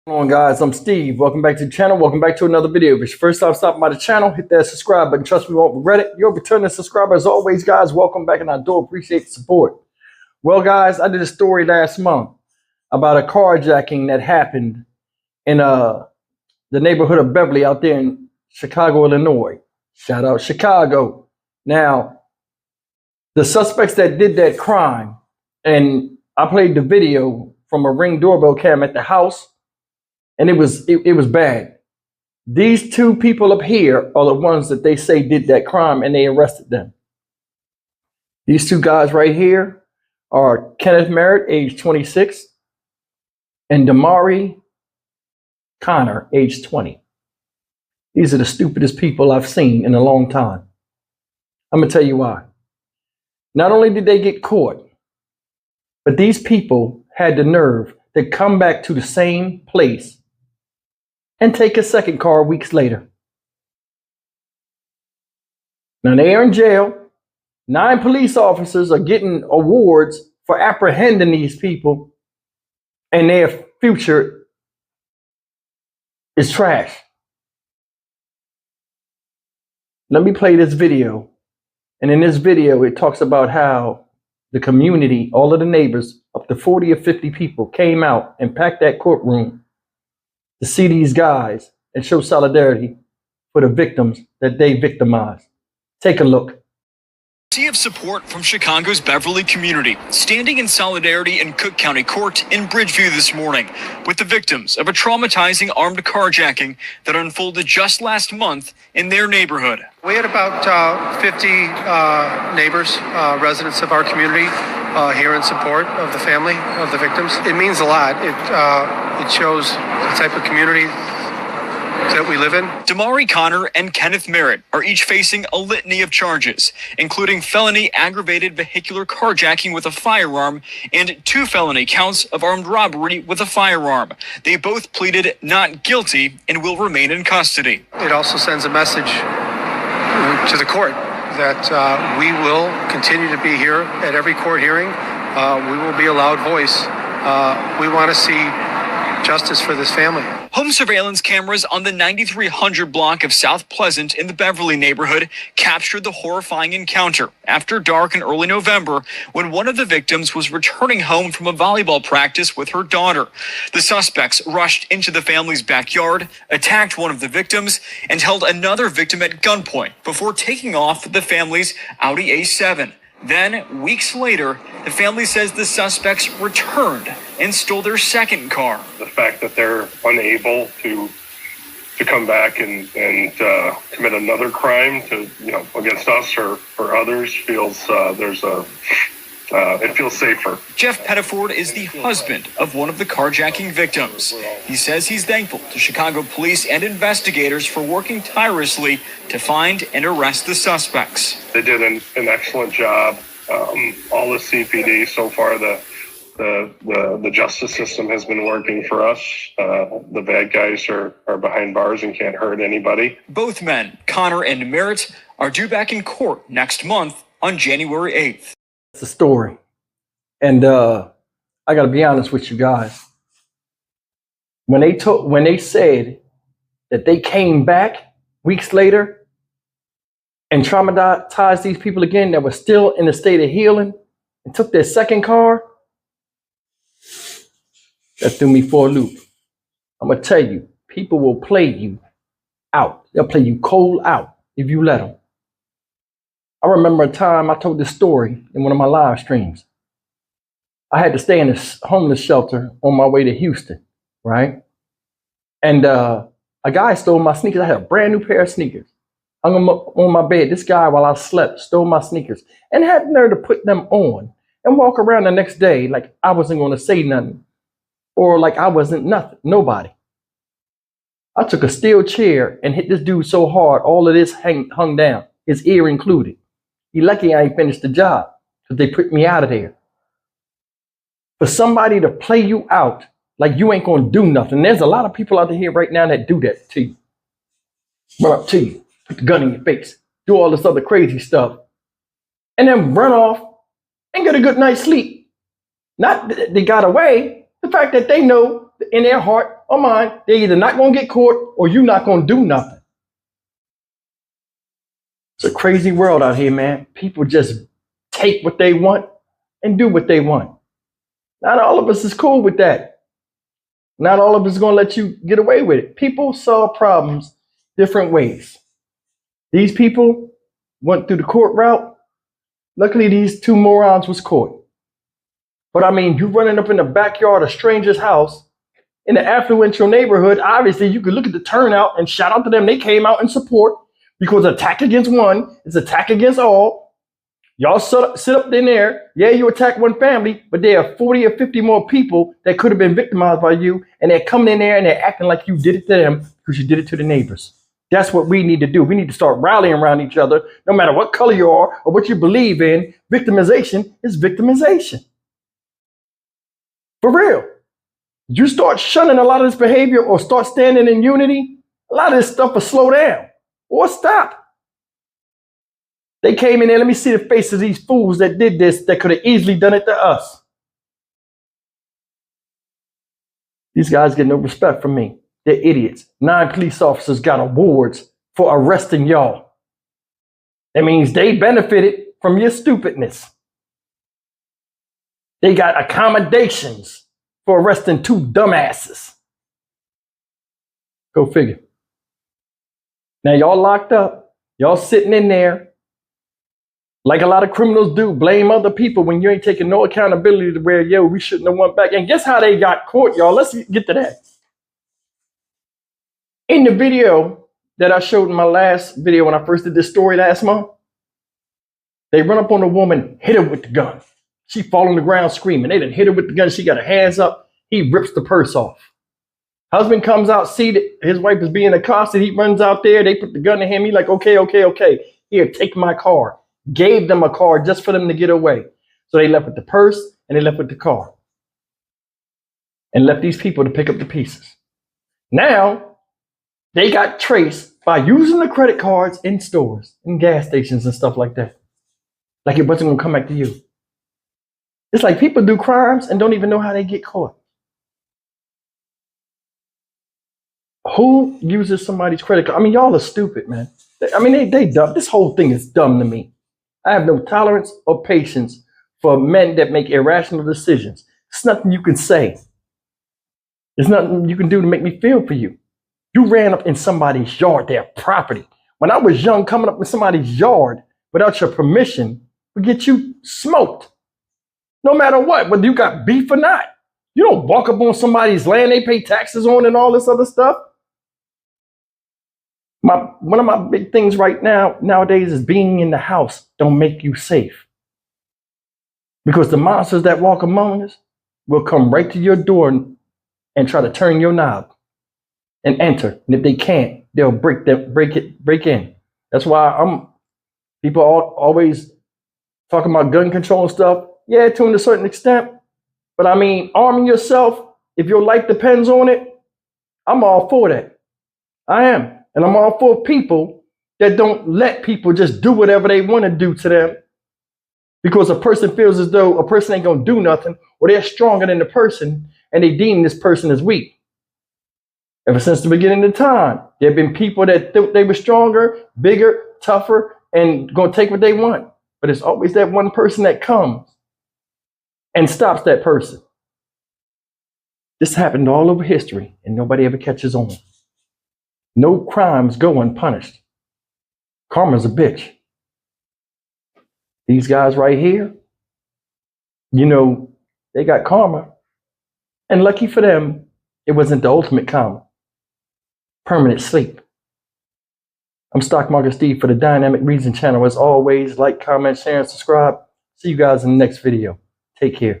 Hello guys, I'm Steve. Welcome back to the channel. Welcome back to another video. If it's your first time stopping by the channel, hit that subscribe button. Trust me, you won't regret it. You're a returning subscriber. As always, guys, welcome back, and I do appreciate the support. Well, guys, I did a story last month about a carjacking that happened in the neighborhood of Beverly out there in Chicago, Illinois. Shout out Chicago. Now, the suspects that did that crime, and I played the video from a Ring doorbell cam at the house, and it was bad. These two people up here are the ones that they say did that crime, and they arrested them. These two guys right here are Kenneth Merritt, age 26, and Damari Connor, age 20. These are the stupidest people I've seen in a long time. I'm gonna tell you why. Not only did they get caught, but these people had the nerve to come back to the same place and take a second car weeks later. Now they are in jail. 9 police officers are getting awards for apprehending these people, and their future is trash. Let me play this video. And in this video, it talks about how the community, all of the neighbors, up to 40 or 50 people came out and packed that courtroom to see these guys and show solidarity for the victims that they victimized. Take a look. Sea of support from Chicago's Beverly community, standing in solidarity in Cook County Court in Bridgeview this morning with the victims of a traumatizing armed carjacking that unfolded just last month in their neighborhood. We had about 50 neighbors, residents of our community here in support of the family of the victims. It means a lot. It shows the type of community that we live in. Damari Connor and Kenneth Merritt are each facing a litany of charges, including felony aggravated vehicular carjacking with a firearm and 2 felony counts of armed robbery with a firearm. They both pleaded not guilty and will remain in custody. It also sends a message to the court that we will continue to be here at every court hearing. We will be a loud voice. We want to see justice for this family. Home surveillance cameras on the 9300 block of South Pleasant in the Beverly neighborhood captured the horrifying encounter after dark in early November when one of the victims was returning home from a volleyball practice with her daughter. The suspects rushed into the family's backyard, attacked one of the victims, and held another victim at gunpoint before taking off with the family's Audi A7. Then, weeks later, the family says the suspects returned and stole their second car. The fact that they're unable to come back and commit another crime against us or others feels it feels safer. Jeff Pettiford is the husband of one of the carjacking victims. He says he's thankful to Chicago police and investigators for working tirelessly to find and arrest the suspects. They did an excellent job. All the CPD so far, the justice system has been working for us. The bad guys are behind bars and can't hurt anybody. Both men, Connor and Merritt, are due back in court next month on January 8th. It's a story. And I got to be honest with you guys. When they said that they came back weeks later and traumatized these people again that were still in a state of healing and took their second car, that threw me for a loop. I'm going to tell you, people will play you out. They'll play you cold out if you let them. I remember a time I told this story in one of my live streams. I had to stay in a homeless shelter on my way to Houston, right? And a guy stole my sneakers. I had a brand new pair of sneakers. Hung them up on my bed. This guy, while I slept, stole my sneakers and had the nerve to put them on and walk around the next day like I wasn't going to say nothing or like I wasn't nothing, nobody. I took a steel chair and hit this dude so hard, all of this hung down, his ear included. He lucky I ain't finished the job because they put me out of there. For somebody to play you out like you ain't going to do nothing. There's a lot of people out here right now that do that to you. Run up to you, put the gun in your face, do all this other crazy stuff, and then run off and get a good night's sleep. Not that they got away. The fact that they know in their heart or mine, they're either not going to get caught or you're not going to do nothing. It's a crazy world out here, man. People just take what they want and do what they want. Not all of us is cool with that. Not all of us is going to let you get away with it. People solve problems different ways. These people went through the court route. Luckily, these two morons was caught. But I mean, you running up in the backyard of a stranger's house in an affluential neighborhood, obviously you could look at the turnout and shout out to them. They came out in support because attack against one is attack against all. Y'all sit up in there. Yeah, you attack one family, but there are 40 or 50 more people that could have been victimized by you, and they're coming in there and they're acting like you did it to them because you did it to the neighbors. That's what we need to do. We need to start rallying around each other, no matter what color you are or what you believe in. Victimization is victimization. For real. You start shunning a lot of this behavior or start standing in unity, a lot of this stuff will slow down or stop. They came in there, let me see the faces of these fools that did this that could have easily done it to us. These guys get no respect from me. They're idiots. 9 police officers got awards for arresting y'all. That means they benefited from your stupidness. They got accommodations for arresting 2 dumbasses. Go figure. Now y'all locked up. Y'all sitting in there like a lot of criminals do. Blame other people when you ain't taking no accountability to where, yo, we shouldn't have went back. And guess how they got caught, y'all? Let's get to that. In the video that I showed in my last video when I first did this story last month, they run up on a woman, hit her with the gun. She fall on the ground screaming. They done hit her with the gun. She got her hands up. He rips the purse off. Husband comes out, see that his wife is being accosted. He runs out there. They put the gun in him. He like, okay. Here, take my car. Gave them a car just for them to get away. So they left with the purse and they left with the car. And left these people to pick up the pieces. Now, they got traced by using the credit cards in stores, in gas stations and stuff like that. Like it wasn't going to come back to you. It's like people do crimes and don't even know how they get caught. Who uses somebody's credit card? I mean, y'all are stupid, man. I mean, they dumb. This whole thing is dumb to me. I have no tolerance or patience for men that make irrational decisions. There's nothing you can say. There's nothing you can do to make me feel for you. You ran up in somebody's yard, their property. When I was young, coming up in somebody's yard without your permission would get you smoked. No matter what, whether you got beef or not. You don't walk up on somebody's land they pay taxes on and all this other stuff. One of my big things nowadays is being in the house don't make you safe. Because the monsters that walk among us will come right to your door and try to turn your knob and enter. And if they can't, they'll break in. That's why people always talking about gun control and stuff. Yeah, to a certain extent. But I mean, arming yourself, if your life depends on it, I'm all for that. I am. And I'm all for people that don't let people just do whatever they want to do to them because a person feels as though a person ain't going to do nothing or they're stronger than the person and they deem this person as weak. Ever since the beginning of time, there have been people that thought they were stronger, bigger, tougher, and going to take what they want. But it's always that one person that comes and stops that person. This happened all over history and nobody ever catches on. No crimes go unpunished. Karma's a bitch. These guys right here, they got karma. And lucky for them, it wasn't the ultimate karma. Permanent sleep. I'm Stock Market Steve for the Dynamic Reason channel. As always, like, comment, share, and subscribe. See you guys in the next video. Take care.